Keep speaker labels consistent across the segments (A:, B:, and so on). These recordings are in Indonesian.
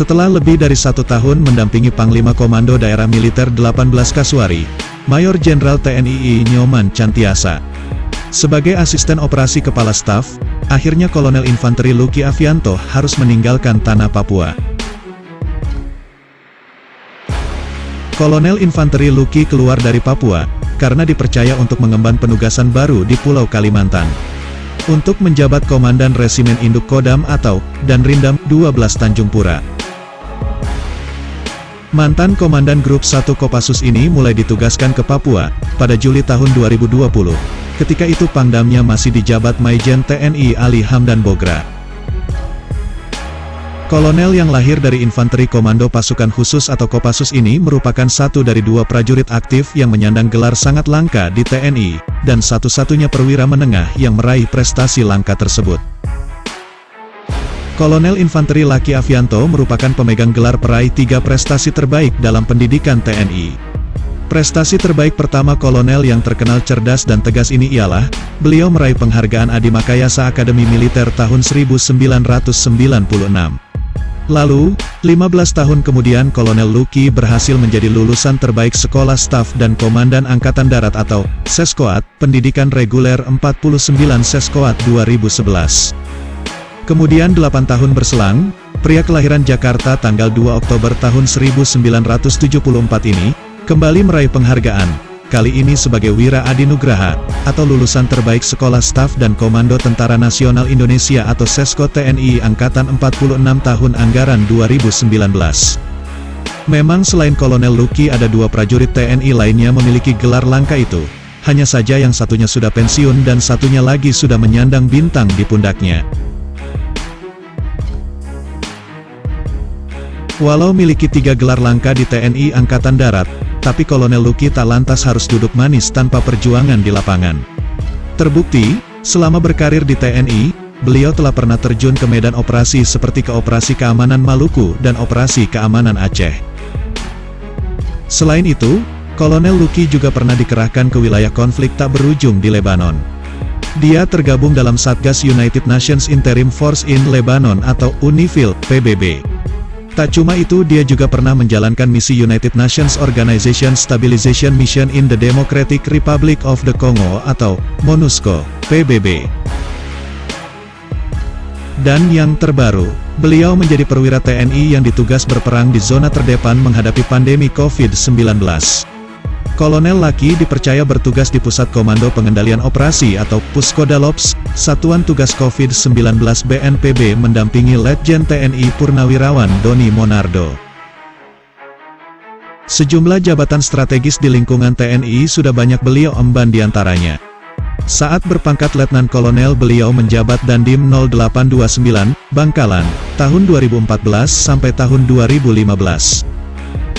A: Setelah lebih dari 1 tahun mendampingi Panglima Komando Daerah Militer 18 Kasuari, Mayor Jenderal TNI Nyoman Cantiasa, sebagai asisten operasi kepala staf, akhirnya Kolonel Infanteri Lucky Avianto harus meninggalkan tanah Papua. Kolonel Infanteri Lucky keluar dari Papua, karena dipercaya untuk mengemban penugasan baru di Pulau Kalimantan. Untuk menjabat Komandan Resimen Induk Kodam atau Danrindam 12 Tanjung Pura. Mantan Komandan Grup 1 Kopassus ini mulai ditugaskan ke Papua, pada Juli tahun 2020. Ketika itu Pangdamnya masih dijabat Maijen TNI Ali Hamdan Bogra. Kolonel yang lahir dari Infanteri Komando Pasukan Khusus atau Kopassus ini merupakan satu dari 2 prajurit aktif yang menyandang gelar sangat langka di TNI, dan satu-satunya perwira menengah yang meraih prestasi langka tersebut. Kolonel Infanteri Lucky Avianto merupakan pemegang gelar peraih 3 prestasi terbaik dalam pendidikan TNI. Prestasi terbaik pertama Kolonel yang terkenal cerdas dan tegas ini ialah, beliau meraih penghargaan Adi Makayasa Akademi Militer tahun 1996. Lalu, 15 tahun kemudian Kolonel Lucky berhasil menjadi lulusan terbaik Sekolah Staf dan Komandan Angkatan Darat atau Seskoat, Pendidikan Reguler 49 Seskoat 2011. Kemudian 8 tahun berselang, pria kelahiran Jakarta tanggal 2 Oktober tahun 1974 ini, kembali meraih penghargaan, kali ini sebagai Wira Adi Nugraha, atau lulusan terbaik Sekolah Staf dan Komando Tentara Nasional Indonesia atau Sesko TNI Angkatan 46 tahun anggaran 2019. Memang selain Kolonel Lucky ada 2 prajurit TNI lainnya memiliki gelar langka itu, hanya saja yang satunya sudah pensiun dan satunya lagi sudah menyandang bintang di pundaknya. Walau miliki 3 gelar langka di TNI Angkatan Darat, tapi Kolonel Lucky tak lantas harus duduk manis tanpa perjuangan di lapangan. Terbukti, selama berkarir di TNI, beliau telah pernah terjun ke medan operasi seperti ke Operasi Keamanan Maluku dan Operasi Keamanan Aceh. Selain itu, Kolonel Lucky juga pernah dikerahkan ke wilayah konflik tak berujung di Lebanon. Dia tergabung dalam Satgas United Nations Interim Force in Lebanon atau UNIFIL, PBB. Tak cuma itu, dia juga pernah menjalankan misi United Nations Organization Stabilization Mission in the Democratic Republic of the Congo atau MONUSCO, PBB. Dan yang terbaru, beliau menjadi perwira TNI yang ditugas berperang di zona terdepan menghadapi pandemi COVID-19. Kolonel Lucky dipercaya bertugas di Pusat Komando Pengendalian Operasi atau Puskodalops, Satuan Tugas COVID-19 BNPB mendampingi Letjen TNI Purnawirawan Doni Monardo. Sejumlah jabatan strategis di lingkungan TNI sudah banyak beliau emban diantaranya. Saat berpangkat Letnan Kolonel beliau menjabat Dandim 0829, Bangkalan, tahun 2014 sampai tahun 2015.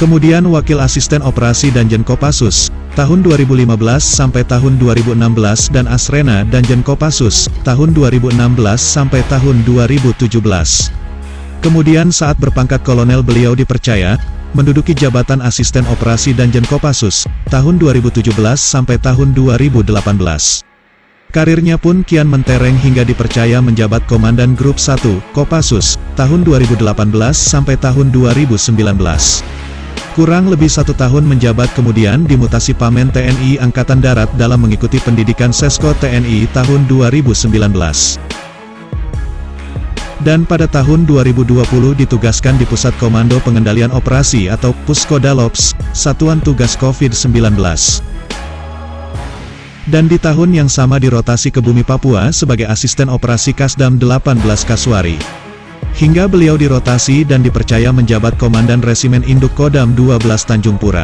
A: Kemudian Wakil Asisten Operasi Danjen Kopassus, tahun 2015 sampai tahun 2016 dan Asrena Danjen Kopassus, tahun 2016 sampai tahun 2017. Kemudian saat berpangkat Kolonel beliau dipercaya, menduduki jabatan Asisten Operasi Danjen Kopassus, tahun 2017 sampai tahun 2018. Karirnya pun kian mentereng hingga dipercaya menjabat Komandan Grup 1, Kopassus, tahun 2018 sampai tahun 2019. Kurang lebih 1 tahun menjabat kemudian dimutasi Pamen TNI Angkatan Darat dalam mengikuti pendidikan Sesko TNI tahun 2019. Dan pada tahun 2020 ditugaskan di Pusat Komando Pengendalian Operasi atau Puskodalops, Satuan Tugas COVID-19. Dan di tahun yang sama dirotasi ke Bumi Papua sebagai Asisten Operasi Kasdam 18 Kasuari. Hingga beliau dirotasi dan dipercaya menjabat Komandan Resimen Induk Kodam 12 Tanjung Pura.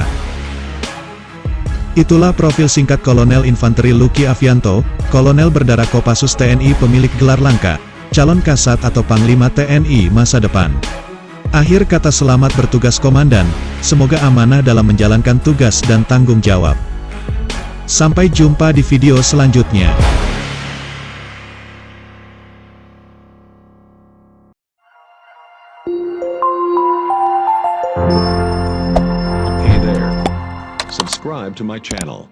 A: Itulah profil singkat Kolonel Infanteri Lucky Avianto, Kolonel berdarah Kopassus TNI pemilik gelar langka, calon kasat atau Panglima TNI masa depan. Akhir kata selamat bertugas Komandan, semoga amanah dalam menjalankan tugas dan tanggung jawab. Sampai jumpa di video selanjutnya.
B: Hey there. Subscribe to my channel.